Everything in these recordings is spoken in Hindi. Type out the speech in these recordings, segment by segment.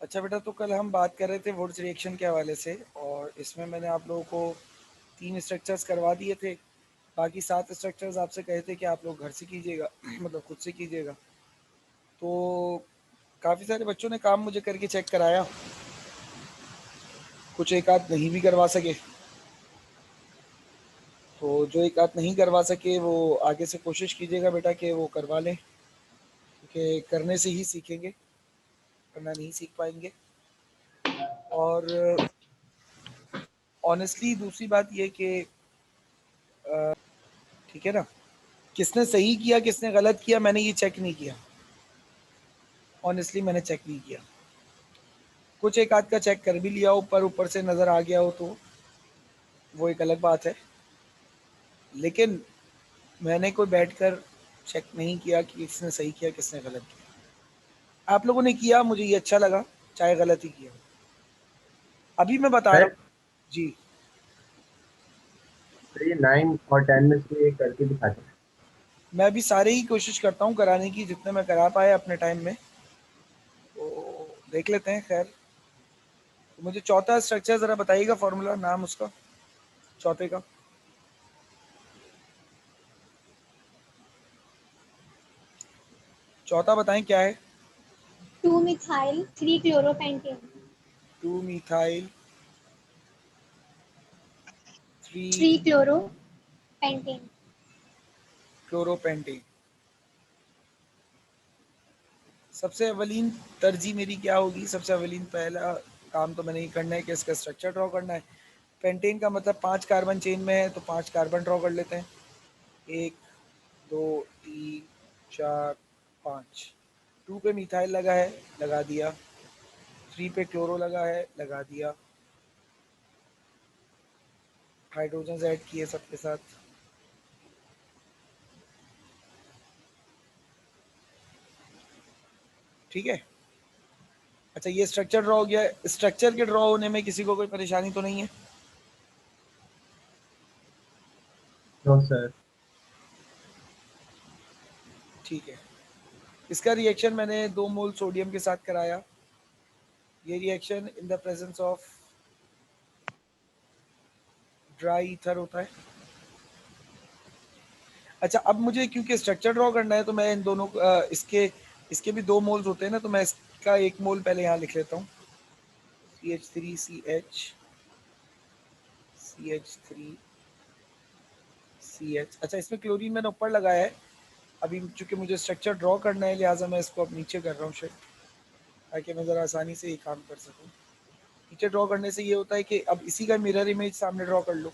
अच्छा बेटा, तो कल हम बात कर रहे थे वुड्स रिएक्शन के हवाले से, और इसमें मैंने आप लोगों को 3 स्ट्रक्चर्स करवा दिए थे। बाकी 7 स्ट्रक्चर्स आपसे कहे थे कि आप लोग घर से कीजिएगा मतलब खुद से कीजिएगा। तो काफ़ी सारे बच्चों ने काम मुझे करके चेक कराया, कुछ एक आध नहीं भी करवा सके। तो जो एक आध नहीं करवा सके वो आगे से कोशिश कीजिएगा बेटा कि वो करवा लें, क्योंकि करने से ही सीखेंगे, करना नहीं सीख पाएंगे। और ऑनेस्टली दूसरी बात ये कि ठीक है ना, किसने सही किया किसने गलत किया मैंने ये चेक नहीं किया। ऑनेस्टली मैंने चेक नहीं किया। कुछ एक आध का चेक कर भी लिया, ऊपर ऊपर से नज़र आ गया हो तो वो एक अलग बात है, लेकिन मैंने कोई बैठकर चेक नहीं किया कि किसने सही किया किसने गलत किया। आप लोगों ने किया, मुझे ये अच्छा लगा, चाहे गलत ही किया। अभी मैं बता रहा सर, हूँ जी। ये 9 और 10 में से करके दिखाते हैं। मैं अभी सारे ही कोशिश करता हूँ कराने की, जितने मैं करा पाया अपने टाइम में, तो देख लेते हैं। खैर, तो मुझे चौथा स्ट्रक्चर ज़रा बताइएगा, फॉर्मूला नाम उसका चौथे का। चौथा बताएं क्या है। 2 मिथाइल 3 क्लोरोपेंटेन। 2 मिथाइल 3 3 क्लोरोपेंटेन। क्लोरोपेंटेन। सबसे अवलीन तरजीह मेरी क्या होगी? सबसे अवलीन पहला काम तो मैंने ये करना है कि इसका स्ट्रक्चर ड्रॉ करना है। पेंटेन का मतलब 5 कार्बन चेन में है, तो 5 कार्बन ड्रॉ कर लेते हैं। 1 2 3 4 5। 2 पे मिथाइल लगा है, लगा दिया। 3 पे क्लोरो लगा है, लगा दिया। हाइड्रोजन ऐड किए सबके साथ। ठीक है। अच्छा, ये स्ट्रक्चर ड्रॉ हो गया। स्ट्रक्चर के ड्रॉ होने में किसी को कोई परेशानी तो नहीं है? No sir. ठीक है। इसका रिएक्शन मैंने 2 मोल सोडियम के साथ कराया। ये reaction in the presence of dry ether होता है। अच्छा, अब मुझे क्योंकि स्ट्रक्चर ड्रॉ करना है तो मैं इन दोनों इसके इसके भी 2 मोल्स होते हैं ना, तो मैं इसका 1 मोल पहले यहाँ लिख लेता हूँ। CH3CH अच्छा, इसमें क्लोरीन मैंने ऊपर लगाया है। अभी चूंकि मुझे स्ट्रक्चर ड्रॉ करना है, लिहाजा मैं इसको अब नीचे कर रहा हूँ शायद, ताकि मैं ज़रा आसानी से ये काम कर सकूँ। नीचे ड्रॉ करने से ये होता है कि अब इसी का मिरर इमेज सामने ड्रॉ कर लो।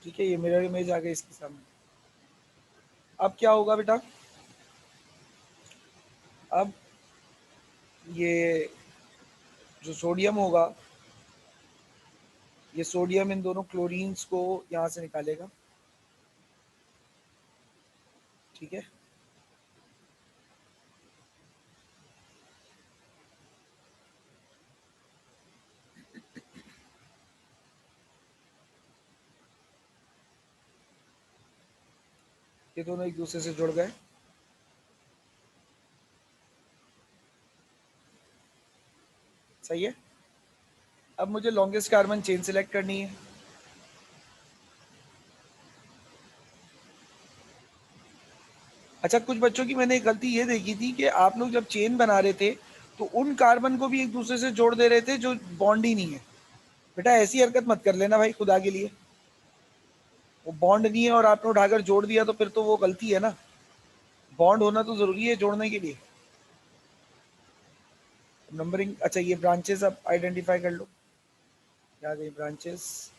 ठीक है, ये मिरर इमेज आ गई इसके सामने। अब क्या होगा बेटा? अब ये जो सोडियम होगा, ये सोडियम इन दोनों क्लोरीन्स को यहाँ से निकालेगा। ठीक है। ये दोनों एक दूसरे से जुड़ गए। सही है। अब मुझे लॉन्गेस्ट कार्बन चेन सिलेक्ट करनी है। अच्छा, कुछ बच्चों की मैंने एक गलती ये देखी थी कि आप लोग जब चेन बना रहे थे तो उन कार्बन को भी एक दूसरे से जोड़ दे रहे थे जो बॉन्ड ही नहीं है। बेटा, ऐसी हरकत मत कर लेना भाई, खुदा के लिए। वो बॉन्ड नहीं है और आपने उठाकर जोड़ दिया तो फिर तो वो गलती है ना। बॉन्ड होना तो जरूरी है जोड़ने के लिए। नंबरिंग, अच्छा ये ब्रांचेस अब आइडेंटिफाई कर लो। क्या गई ब्रांचेस?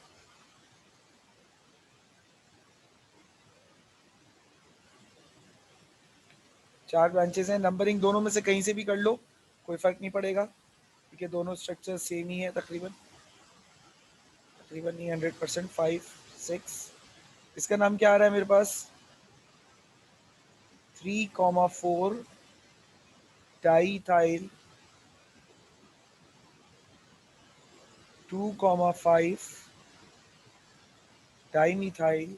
4 ब्रांचेस हैं। नंबरिंग दोनों में से कहीं से भी कर लो, कोई फर्क नहीं पड़ेगा, क्योंकि दोनों स्ट्रक्चर सेम ही है तकरीबन। तकरीबन नहीं, 100%। 5 6। इसका नाम क्या आ रहा है मेरे पास? 3,4 डाईइथाइल 2,5 डाईमिथाइल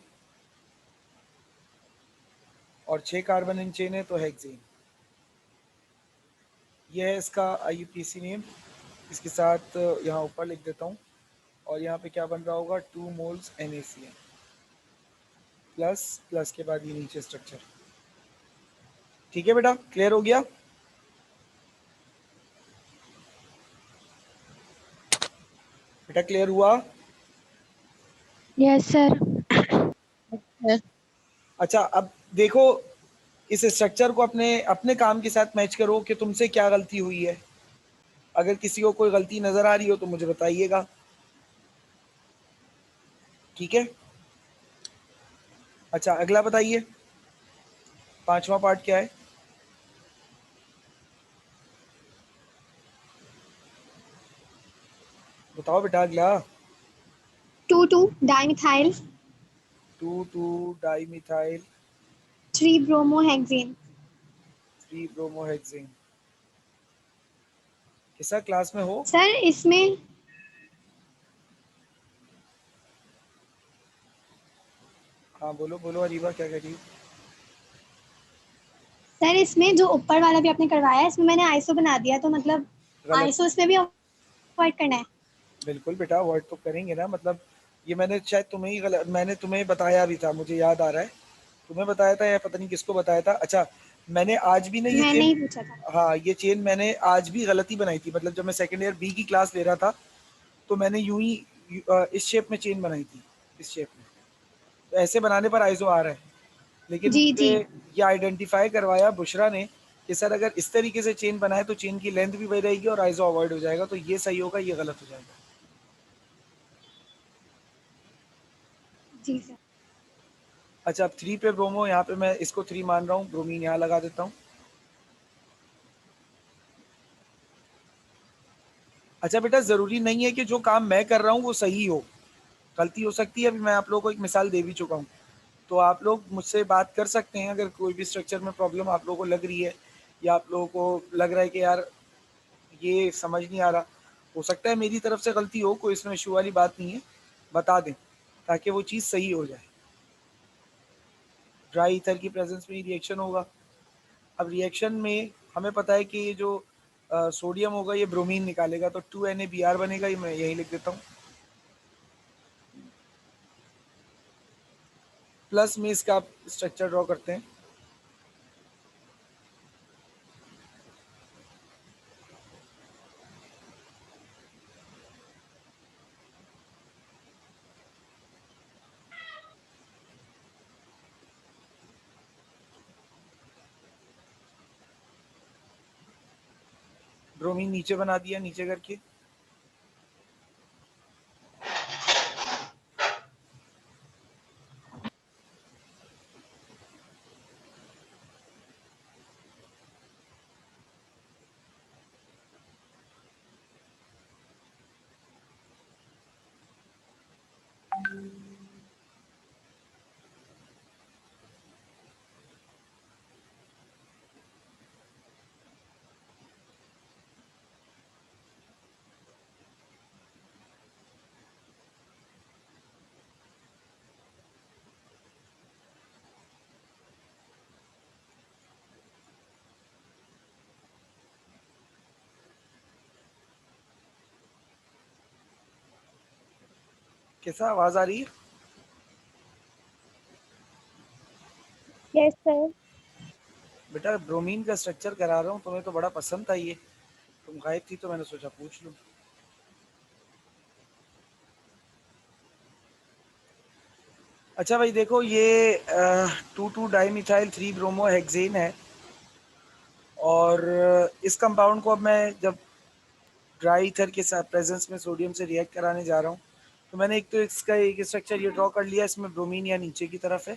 और 6 कार्बन इन चेन है तो हेक्सेन। यह है इसका IUPAC नेम। इसके साथ यहाँ ऊपर लिख देता हूँ और यहाँ पे क्या बन रहा होगा 2 मोल्स NaCl प्लस प्लस के बाद ये नीचे स्ट्रक्चर। ठीक है बेटा, क्लियर हो गया? बेटा क्लियर हुआ? Yes sir. अच्छा अब देखो इस स्ट्रक्चर को अपने अपने काम के साथ मैच करो कि तुमसे क्या गलती हुई है। अगर किसी को कोई गलती नजर आ रही हो तो मुझे बताइएगा, ठीक है? अच्छा अगला बताइए, 5वां पार्ट क्या है? बताओ बेटा अगला। 2,2 डाइमिथाइल 2,2 डाईमिथाइल 3 ब्रोमोहेक्सेन। 3 ब्रोमोहेक्सेन। किसा क्लास में हो? सर इसमें हाँ बोलो बोलो अरीबा, क्या कह रही हो? सर इसमें जो ऊपर वाला भी आपने करवाया है इसमें मैंने आईसो बना दिया, तो मतलब गलत। आईसो इसमें भी अवॉइड करना है। बिल्कुल बेटा अवॉइड तो करेंगे ना, मतलब ये मैंने शायद तुम्हें ही गलत, मैंने तुम्हें बताया भी था, मुझे याद आ रहा है तुम्हें बताया था या पता नहीं किसको बताया था। अच्छा मैंने आज भी ना ये मैंने चेन, ही पूछा था। हाँ ये चेन मैंने आज भी गलती बनाई थी। मतलब जब मैं सेकंड ईयर बी की क्लास ले रहा था तो मैंने यूं ही इस शेप में चेन बनाई थी, इस शेप में। तो ऐसे बनाने पर आइसो आ रहा है, लेकिन जी मुझे जी ये आइडेंटिफाई करवाया बुशरा ने कि सर अगर इस तरीके से चेन बनाए तो चेन की लेंथ भी वही रहेगी और आइसो अवॉइड हो जाएगा, तो ये सही होगा, ये गलत हो जाएगा। जी सर। अच्छा अब 3 पे ब्रोमो, यहाँ पे मैं इसको 3 मान रहा हूँ, ब्रोमीन यहाँ लगा देता हूँ। अच्छा बेटा ज़रूरी नहीं है कि जो काम मैं कर रहा हूँ वो सही हो, गलती हो सकती है। अभी मैं आप लोगों को एक मिसाल दे भी चुका हूँ, तो आप लोग मुझसे बात कर सकते हैं अगर कोई भी स्ट्रक्चर में प्रॉब्लम आप लोगों को लग रही है या आप लोगों को लग रहा है कि यार ये समझ नहीं आ रहा। हो सकता है मेरी तरफ से गलती हो, कोई इसमें इशू वाली बात नहीं है, बता दें ताकि वो चीज़ सही हो जाए। ड्राई ईथर की प्रेजेंस में ही रिएक्शन होगा। अब रिएक्शन में हमें पता है कि ये जो सोडियम होगा ये ब्रोमीन निकालेगा, तो 2NaBr बनेगा, ये मैं यही लिख देता हूँ। प्लस में इसका आप स्ट्रक्चर ड्रॉ करते हैं। ब्रोमीन नीचे बना दिया, नीचे करके कैसा आवाज़ आ रही है? Yes sir. बेटा ब्रोमीन का स्ट्रक्चर करा रहा हूँ, तुम्हें तो बड़ा पसंद था ये, तुम गायब थी तो मैंने सोचा पूछ लूँ। अच्छा भाई देखो ये 2,2 डाईमिथाइल 3 ब्रोमोहेक्सेन है और इस कंपाउंड को अब मैं जब ड्राई ईथर के साथ प्रेजेंस में सोडियम से रिएक्ट कराने जा रहा हूँ, तो मैंने एक तो इसका एक स्ट्रक्चर ये ड्रॉ कर लिया, इसमें ब्रोमीन या नीचे की तरफ है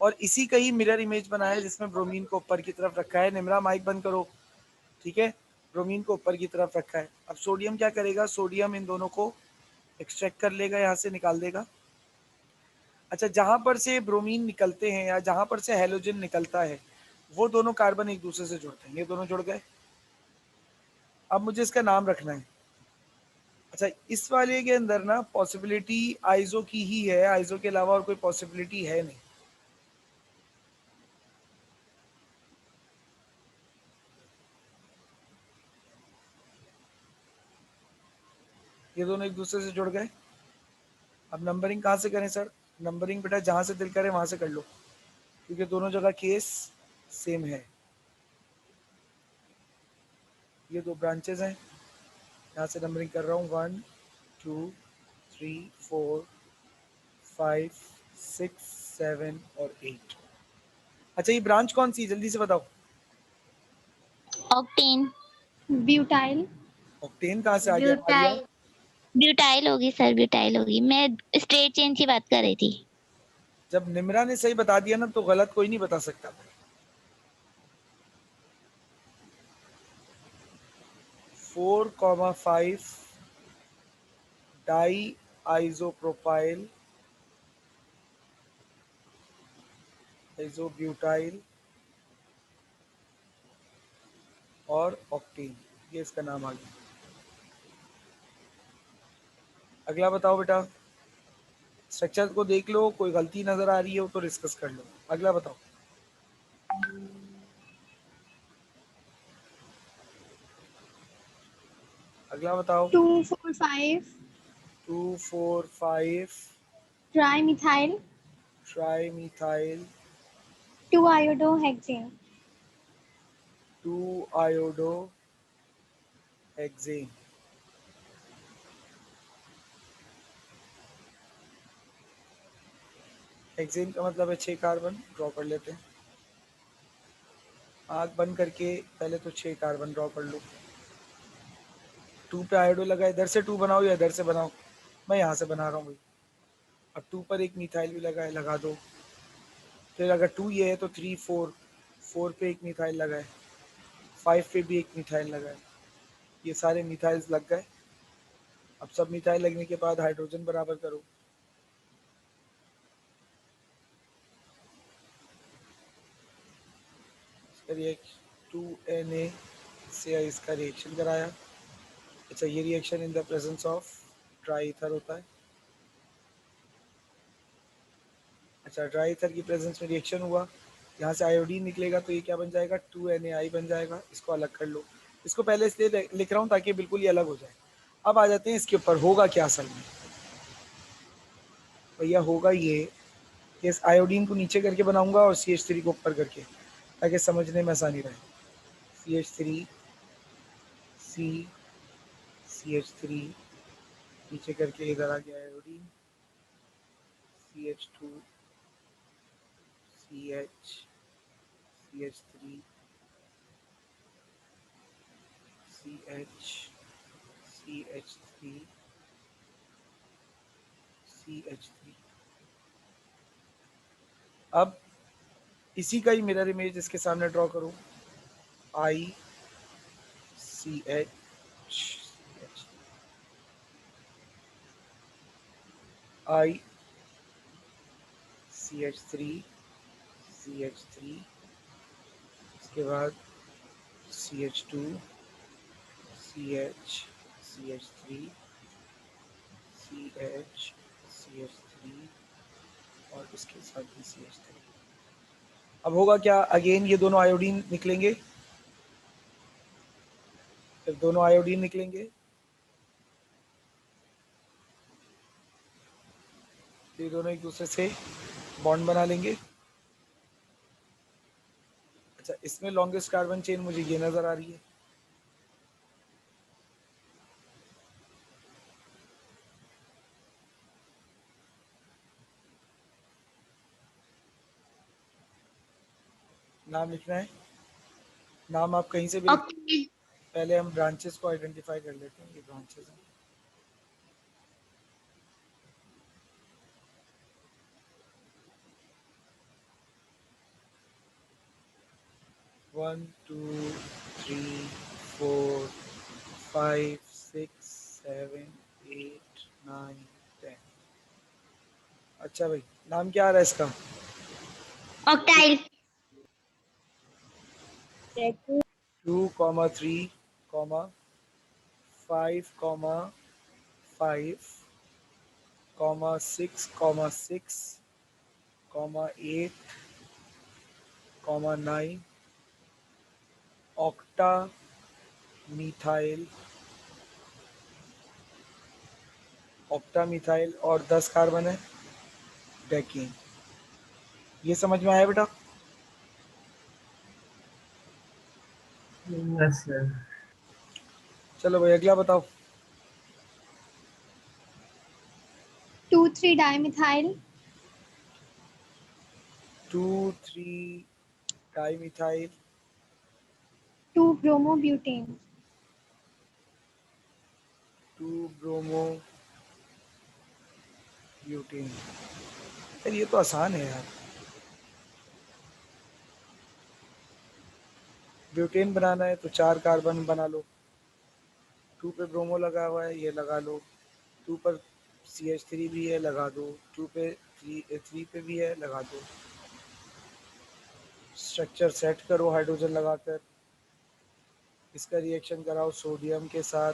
और इसी का ही मिरर इमेज बनाया है जिसमें ब्रोमीन को ऊपर की तरफ रखा है। निमरा माइक बंद करो, ठीक है? ब्रोमीन को ऊपर की तरफ रखा है। अब सोडियम क्या करेगा, सोडियम इन दोनों को एक्सट्रैक्ट कर लेगा, यहाँ से निकाल देगा। अच्छा जहाँ पर से ब्रोमीन निकलते हैं या जहाँ पर से हैलोजन निकलता है वो दोनों कार्बन एक दूसरे से जुड़ते हैं, ये दोनों जुड़ गए। अब मुझे इसका नाम रखना है। अच्छा, इस वाले के अंदर ना पॉसिबिलिटी आइजो की ही है, आइजो के अलावा और कोई पॉसिबिलिटी है नहीं। ये दोनों एक दूसरे से जुड़ गए। अब नंबरिंग कहाँ से करें सर? नंबरिंग बेटा जहां से दिल करे वहां से कर लो, क्योंकि दोनों जगह केस सेम है। ये दो ब्रांचेज हैं, यहाँ से नंबरिंग कर रहा हूँ 1 2 3 4 5 6 7 और 8। अच्छा, ये ब्रांच कौन सी, जल्दी से बताओ। ऑक्टेन। ब्यूटाइल। ऑक्टेन कहाँ से आ गया मारिया? ब्यूटाइल ब्यूटाइल होगी सर, ब्यूटाइल होगी। मैं स्ट्रेट चेन की बात कर रही थी। जब निम्रा ने सही बता दिया ना तो गलत कोई नहीं बता सकता। 4,5 डाई आइसोप्रोपाइल आइसोब्यूटाइल और ऑक्टेन, ये इसका नाम आ गया। अगला बताओ बेटा, स्ट्रक्चर को देख लो, कोई गलती नजर आ रही हो तो डिस्कस कर लो। अगला बताओ। अगला बताओ। 2,4,5 2 4 5 trimethyl trimethyl 2-iodohexane 2 iodo hexane. Hexane का मतलब है 6 कार्बन। ड्रॉ कर लेते हैं, आँख बंद करके पहले तो 6 कार्बन ड्रॉ कर लो। 2 पे आयोडो लगा, इधर से 2 बनाओ या इधर से बनाओ, मैं यहाँ से बना रहा हूँ भाई। अब 2 पर एक मिथाइल भी लगा है, लगा दो। फिर अगर 2 ये है तो 3 4, 4 पे एक मिथाइल लगा है, 5 पे भी एक मिथाइल लगा है। ये सारे मिथाइल्स लग गए। अब सब मिथाइल लगने के बाद हाइड्रोजन बराबर करो। इसका 2Na से इसका रिएक्शन कराया। अच्छा, ये reaction in the presence of dry ether होता है। अच्छा, ड्राई ईथर की प्रेजेंस में रिएक्शन हुआ, यहाँ से आयोडीन निकलेगा तो ये क्या बन जाएगा? 2NaI बन जाएगा। इसको अलग कर लो। इसको पहले इसलिए लिख रहा हूँ ताकि बिल्कुल ही अलग हो जाए। अब आ जाते हैं इसके ऊपर, होगा क्या असल में? भैया होगा ये कि इस आयोडीन को नीचे करके बनाऊंगा और CH3 को ऊपर करके, ताकि समझने में आसानी रहे। CH3 C CH3 नीचे करके इधर आ गया iodine, CH2 CH CH3 CH CH3 CH3। अब इसी का ही मिरर इमेज इसके सामने ड्रॉ करो। I CH I CH3 CH3, इसके बाद CH2 CH CH3 CH CH3 और इसके साथ भी CH3। अब होगा क्या? अगेन ये दोनों आयोडीन निकलेंगे, फिर दोनों आयोडीन निकलेंगे, ये दोनों एक दूसरे से बॉन्ड बना लेंगे। अच्छा, इसमें लॉन्गेस्ट कार्बन चेन मुझे ये नजर आ रही है। नाम लिखना है, नाम आप कहीं से भी लिख। ऑक्टेन। पहले हम ब्रांचेस को आइडेंटिफाई कर लेते हैं। ये ब्रांचेस हैं, one two three four five six seven eight nine 10। अच्छा भाई, नाम क्या आ रहा है इसका? ऑक्टाइल। 2, 3, 4, 5,5, 6,6, 8, 9 ऑक्टा मिथाइल, और 10 कार्बन है डेकीन। ये समझ में आया बेटा? Yes sir. चलो भाई अगला बताओ। 2,3 dimethyl, 2,3 dimethyl, 2 bromobutane, 2 bromo butane. यार ये तो आसान है यार। ब्यूटेन बनाना है तो 4 कार्बन बना लो। 2 पे ब्रोमो लगा हुआ है, ये लगा लो। 2 पर CH3 भी है, लगा दो। 2 पे 3 पे भी है, लगा दो। स्ट्रक्चर सेट करो हाइड्रोजन लगाकर। इसका रिएक्शन कराओ सोडियम के साथ।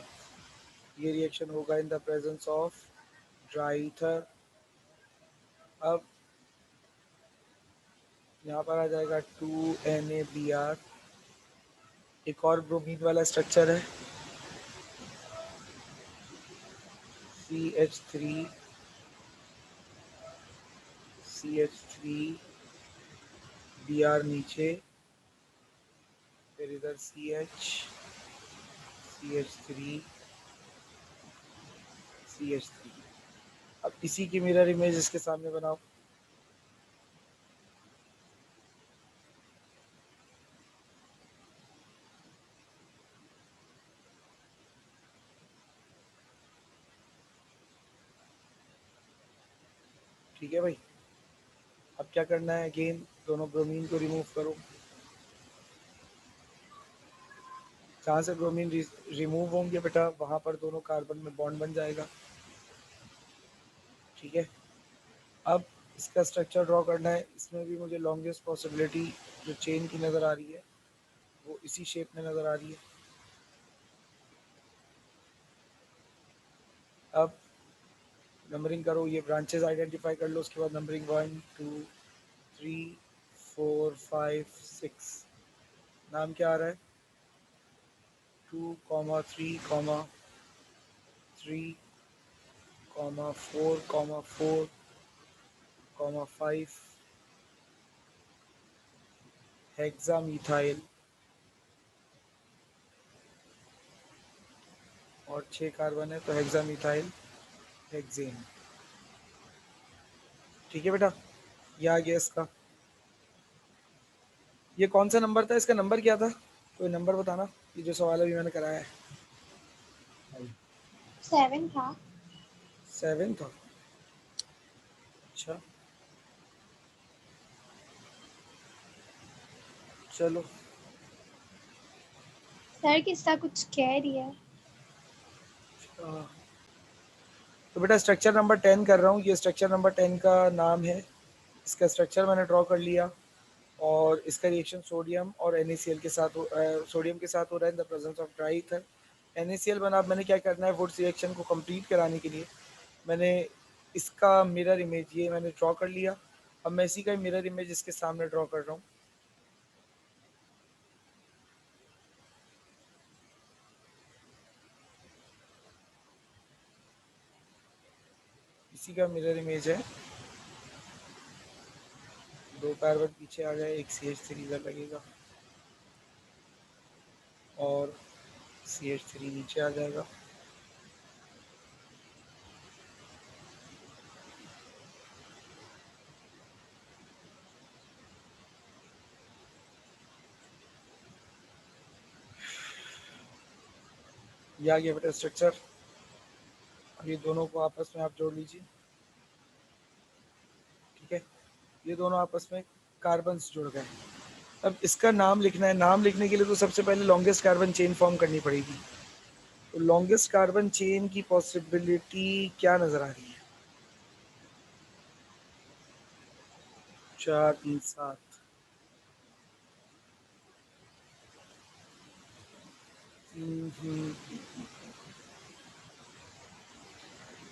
ये रिएक्शन होगा in the presence of dry ether. अब यहाँ पर आ जाएगा 2NaBr। एक और ब्रोमीन वाला स्ट्रक्चर है, CH3, Br नीचे, फिर इधर CH3, CH3। अब इसी की मिरर इमेज इसके सामने बनाओ। ठीक है भाई। अब क्या करना है, अगेन दोनों ब्रोमीन को रिमूव करो। जहाँ से ब्रोमीन रिमूव होंगे बेटा वहाँ पर दोनों कार्बन में बॉन्ड बन जाएगा। ठीक है। अब इसका स्ट्रक्चर ड्रॉ करना है। इसमें भी मुझे लॉन्गेस्ट पॉसिबिलिटी जो चेन की नज़र आ रही है वो इसी शेप में नज़र आ रही है। अब नंबरिंग करो, ये ब्रांचेस आइडेंटिफाई कर लो। उसके बाद नंबरिंग 1, 2, 3, 4, 5, 6। नाम क्या आ रहा है? 2, 3, 3, 4, 4, 5 हेक्सामीथाइल, और 6 कार्बन है तो हेक्सामीथाइल हेक्सेन। ठीक है बेटा, ये आ गया इसका। ये कौन सा नंबर था? इसका नंबर क्या था? कोई नंबर बताना, ये जो सवाल अभी मैंने कराया है। 7 था। 7 था। अच्छा चलो। सर किसका कुछ कह रही है? हाँ। तो बेटा स्ट्रक्चर नंबर 10 कर रहा हूँ। ये स्ट्रक्चर नंबर 10 का नाम है। इसका स्ट्रक्चर मैंने ड्रॉ कर लिया और इसका रिएक्शन सोडियम और NaCl के साथ सोडियम के साथ हो रहा है in the presence of dry ether. NaCl बना। अब मैंने क्या करना है, वुड्स रिएक्शन को कंप्लीट कराने के लिए मैंने इसका मिरर इमेज ये मैंने ड्रॉ कर लिया। अब मैं इसी का मिरर इमेज इसके सामने ड्रॉ कर रहा हूँ। इसी का मिरर इमेज है। 2 कार्बन पीछे आ गए, एक CH3 इधर लगेगा और CH3 नीचे आ जाएगा। ये आ गया बेटा स्ट्रक्चर। अब ये दोनों को आपस में आप जोड़ लीजिए। ठीक है, ये दोनों आपस में कार्बन्स जुड़ गए। अब इसका नाम लिखना है। नाम लिखने के लिए तो सबसे पहले लॉन्गेस्ट कार्बन चेन फॉर्म करनी पड़ेगी। तो लॉन्गेस्ट कार्बन चेन की पॉसिबिलिटी क्या नजर आ रही है? 4, 3, 7।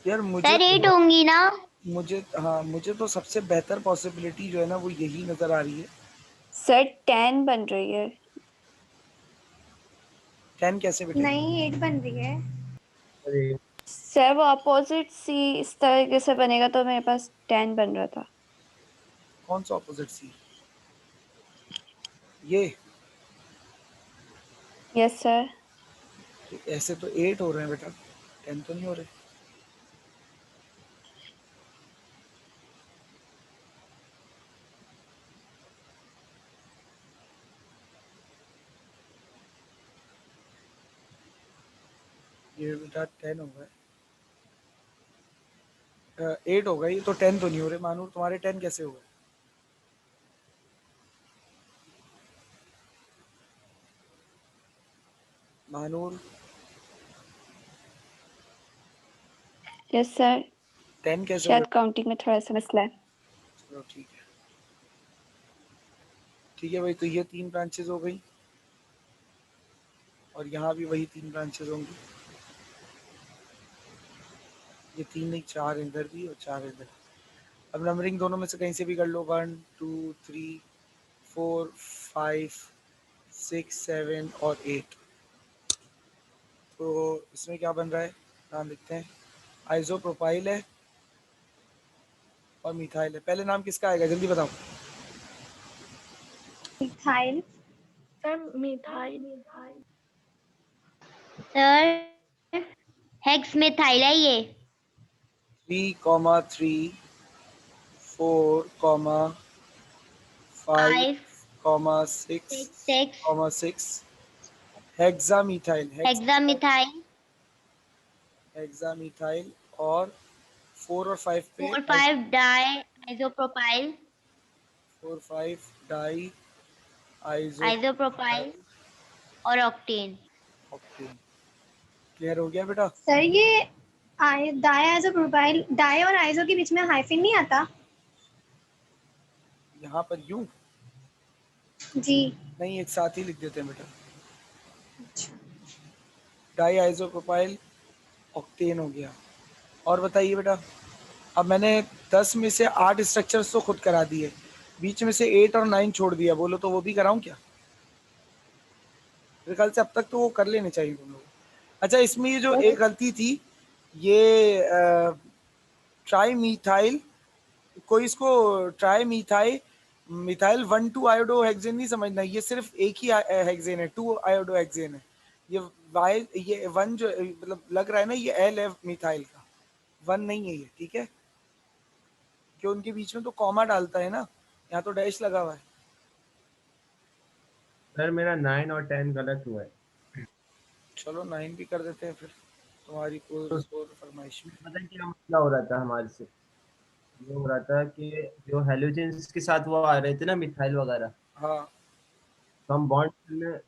यार सर 8 होंगी ना? मुझे तो सबसे बेहतर पॉसिबिलिटी जो है ना वो यही नजर आ रही है। सर 10 बन रही है। 10 कैसे बेटे? नहीं 8 बन रही है। अरे सर वो अपोजिट सी इस तरीके से बनेगा तो मेरे पास 10 बन रहा था। कौन सा ऑपोजिट सी? ये यस सर। ऐसे तो 8 हो रहे हैं बेटा, 10 तो नहीं हो रहे। ये बेटा 10 हो गए, 8 हो गए, ये तो 10 तो नहीं हो रहे। मानूर तुम्हारे 10 कैसे हो गए? Manur yes sir. 10 कैसे हो शायद गए? काउंटिंग में थोड़ा सा मसला है। चलो ठीक है, ठीक है भाई। तो ये 3 ब्रांचेज हो गई और यहाँ भी वही 3 ब्रांचेज होंगी। ये 3 नहीं, 4 इधर भी और 4 इधर। अब नंबरिंग दोनों में से कहीं से भी कर लो, 1 2 3 4 5 6 7 और 8। तो इसमें क्या बन रहा है, नाम लिखते हैं। आइसोप्रोपाइल है और मिथाइल है। पहले नाम किसका आएगा जल्दी बताओ? मिथाइल। सर हेक्स मिथाइल है ये। 3,3 4, 5, 6, 6 6 हेक्सामिथाइल। हेक्सामिथाइल। हेक्सामिथाइल और 4 और 5 पे 4 5 di isopropyl. 4 5 di iso isopropyl और ऑक्टेन। ऑक्टेन। क्लियर हो गया बेटा? सर ये डाई आइसोप्रोपाइल, डाई और आइसो के बीच में हाइफन नहीं आता? यहाँ पर यूं जी। नहीं, एक साथ ही लिख देते हैं बेटा। अच्छा। डाई आइसोप्रोपाइल ऑक्टेन हो गया। और बताइए बेटा, अब मैंने 10 में से 8 स्ट्रक्चर्स तो खुद करा दिए, बीच में से 8 और 9 छोड़ दिया। बोलो तो वो भी कराऊं क्या? मेरे ख्याल से अब तक तो वो कर लेने चाहिए तुम लोग। अच्छा, इसमें ये जो एक गलती थी, ये ट्राई मीथाइल, कोई इसको ट्राई मिथाइल 1 2 आयोडो हेक्सेन नहीं समझना। ये सिर्फ एक ही हेक्सेन है, 2 आयोडो हेक्सेन है। ये वाई, ये 1 जो मतलब लग रहा है ना, ये एल है मिथाइल का, 1 नहीं है ये, ठीक है? क्यों उनके बीच में तो कॉमा डालता है ना, यहाँ तो डैश लगा हुआ है। सर मेरा 9 और 10 गलत हुआ है। चलो 9 भी कर देते हैं फिर, तुम्हारी कोई तो और फरमाइश में। पता है क्या मसला हो रहा था हमारे से? ये हो रहा था कि जो हेलोजेंस के साथ वो आ रहे थे ना मिथाइल वगैरह, हाँ तो हम बॉन्ड में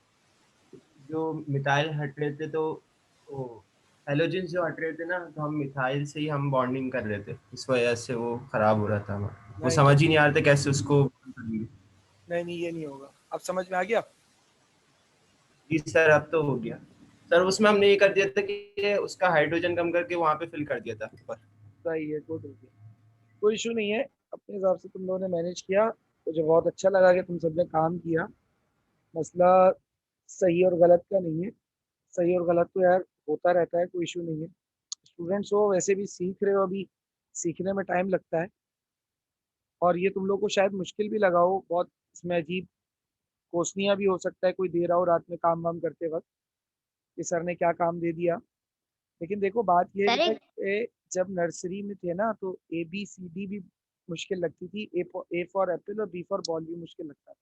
जो मिथाइल हट रहे थे तो वो हेलोजेंस जो हट रहे थे ना, तो हम मिथाइल से ही हम बॉन्डिंग कर रहे थे, इस वजह से वो खराब हो रहा था हमारा। वो नहीं तो, समझ ही नहीं आ रहा था कैसे उसको करेंगे। नहीं ये नहीं होगा। अब समझ में आ गया? जी सर, अब तो हो गया। सर उसमें हमने ये कर दिया था कि उसका हाइड्रोजन कम करके वहां पे फिल कर दिया था ऊपर। सही है, गुड हो गया, कोई इशू नहीं है। अपने हिसाब से तुम लोगों ने मैनेज किया, मुझे बहुत अच्छा लगा कि तुम सबने काम किया। मसला सही और गलत का नहीं है, सही और गलत तो यार होता रहता है, कोई इशू नहीं है। स्टूडेंट्स हो, वैसे भी सीख रहे हो, अभी सीखने में टाइम लगता है। और ये तुम लोग को शायद मुश्किल भी लगा हो बहुत, इसमें अजीब कोसनियाँ भी हो सकता है कोई दे रहा हो रात में काम वाम करते वक्त कि सर ने क्या काम दे दिया। लेकिन देखो बात ये है सर बेटा एक कि जब नर्सरी में थे ना तो ए बी सी डी भी मुश्किल लगती थी, ए फॉर एप्पल और बी फॉर बॉल भी मुश्किल लगता था।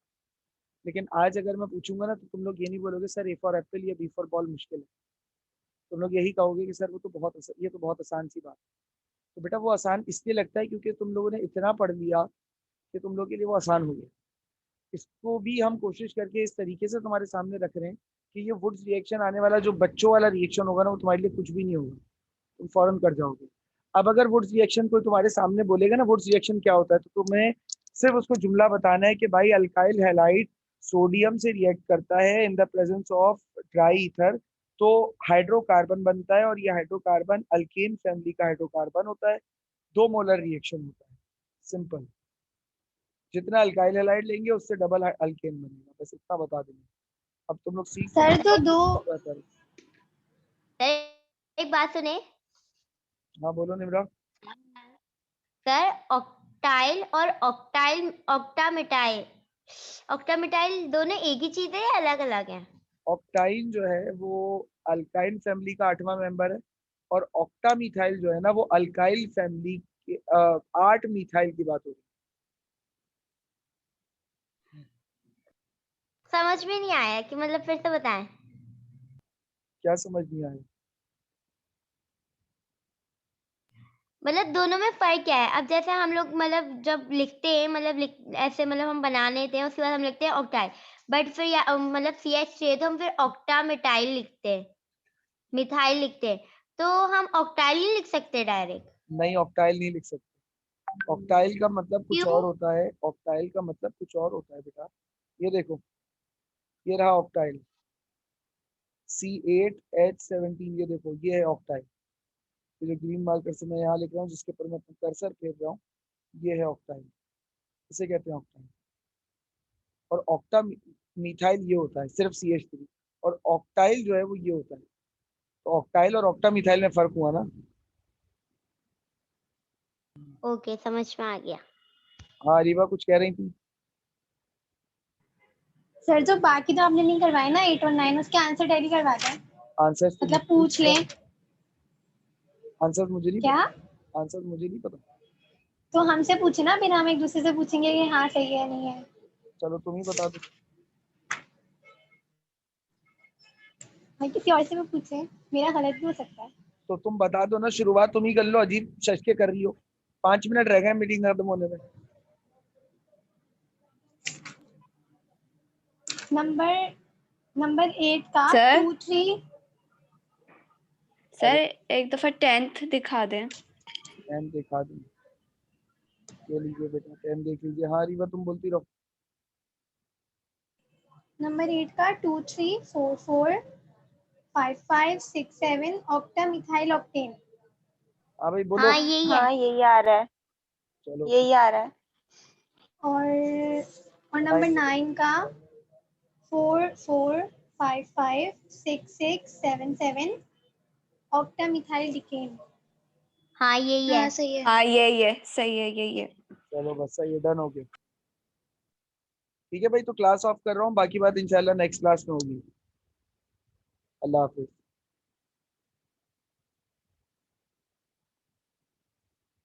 लेकिन आज अगर मैं पूछूंगा ना तो तुम लोग ये नहीं बोलोगे सर ए फॉर एप्पल या बी फॉर बॉल मुश्किल है, तुम लोग यही कहोगे कि सर वो तो बहुत ये तो बहुत आसान सी बात है। तो बेटा वो आसान इसलिए लगता है क्योंकि तुम लोगों ने इतना पढ़ लिया कि तुम लोग के लिए वो आसान हो गया। इसको भी हम कोशिश करके इस तरीके से तुम्हारे सामने रख रहे हैं कि ये वुड्स रिएक्शन आने वाला जो बच्चों वाला रिएक्शन होगा ना, वो तुम्हारे लिए कुछ भी नहीं होगा, तुम फौरन कर जाओगे। अब अगर वुड्स रिएक्शन कोई तुम्हारे सामने बोलेगा ना वुड्स रिएक्शन क्या होता है, तो तुम्हें सिर्फ उसको जुमला बताना है कि भाई अल्काइल हैलाइड सोडियम से रिएक्ट करता है in the presence of dry ether, तो हाइड्रोकार्बन बनता है और ये हाइड्रोकार्बन अल्केन फैमिली का हाइड्रोकार्बन होता है, 2 मोलर रिएक्शन होता है, सिंपल। जितना अल्काइल हैलाइड लेंगे उससे डबल अल्केन बनेगा, बस इतना बता देंगे। अब तुम लोग सीख सर तो दो बेहतर। एक बात सुने हाँ बोलो निम्रा। सर, ऑक्टाइल और ऑक्टामिटाइल दोनों एक ही चीज है या अलग अलग है? ऑक्टाइन जो है वो अल्काइल फैमिली का 8वां मेंबर है, और ऑक्टामिथाइल जो है ना वो अल्काइल फैमिली के 8 मिथाइल की बात हो रही समझ में नहीं आया कि मतलब फिर से बताएं। है। क्या समझ नहीं आया? मतलब दोनों में फर्क क्या है? अब जैसे हम लोग मतलब जब लिखते हैं ऐसे मतलब हम बना लेते हैं, उसके बाद हम लिखते हैं ऑक्टाइल, बट फिर मतलब CH चाहिए तो हम फिर ऑक्टामिटाइल लिखते हैं, मिथाइल लिखते हैं, तो हम ऑक्टाइल नहीं लिख सकते डायरेक्ट? नहीं, ऑक्टाइल नहीं लिख सकते। ऑक्टाइल का मतलब कुछ क्यों? और होता है, ऑक्टाइल का मतलब कुछ और होता है बेटा। ये देखो, ये रहा ऑक्टाइल C8H17, ये देखो ये है ऑक्टाइल। ये जो ग्रीन मार्कर से मैं यहाँ लिख रहा हूँ, जिसके ऊपर मैं अपना कर्सर फेर रहा हूँ, ये है ऑक्टाइल, इसे कहते हैं ऑक्टाइल। और ऑक्टा मिथाइल ये होता है सिर्फ CH3, और ऑक्टाइल जो है वो ये होता है। तो ऑक्टाइल और ऑक्टा मिथाइल में फर्क हुआ ना। ओके, समझ में आ गया। हाँ रीवा कुछ कह रही थी। सर जो बाकी तो आपने नहीं करवाए ना 8 और 9, उसके आंसर डायरी करवा दें, आंसर तो मतलब पूछ लें। आंसर मुझे नहीं क्या? पता, आंसर मुझे नहीं पता। तो हमसे पूछे ना, फिर हम एक दूसरे से पूछेंगे कि हाँ सही है नहीं है। चलो तुम ही बता दो। भाई किसी और से भी पूछे, मेरा गलत भी हो सकता है। तो तुम बता दो ना, शुरुआत तुम ही कर लो, अजीब शशके कर रही हो। 5 मिनट रह गए मीटिंग खत्म होने में। नंबर 8 का सर? 2 3। सर एक दफा 10th दिखा दें। 10 दिखा दूं? ये लीजिए बेटा 10 देख लीजिए। हाँ रीवा तुम बोलती रहो। नंबर 8 का 2 3 4 4 5 5 6 7 ऑक्टा मिथाइल ऑक्टेन। हाँ भाई बोलो। हाँ यही है। हाँ यही आ रहा है, चलो यही आ रहा है। और नंबर 9 का 4 4 5 5 6 6 7 7 ऑक्टा मिथाइल डिकेन। हाँ यही है। सही है। हाँ यही है, सही है, यही है। चलो बस सही है, डन हो गया। ठीक है भाई, तो क्लास ऑफ कर रहा हूँ, बाकी बात इंशाल्लाह नेक्स्ट क्लास में होगी। अल्लाह हाफिज।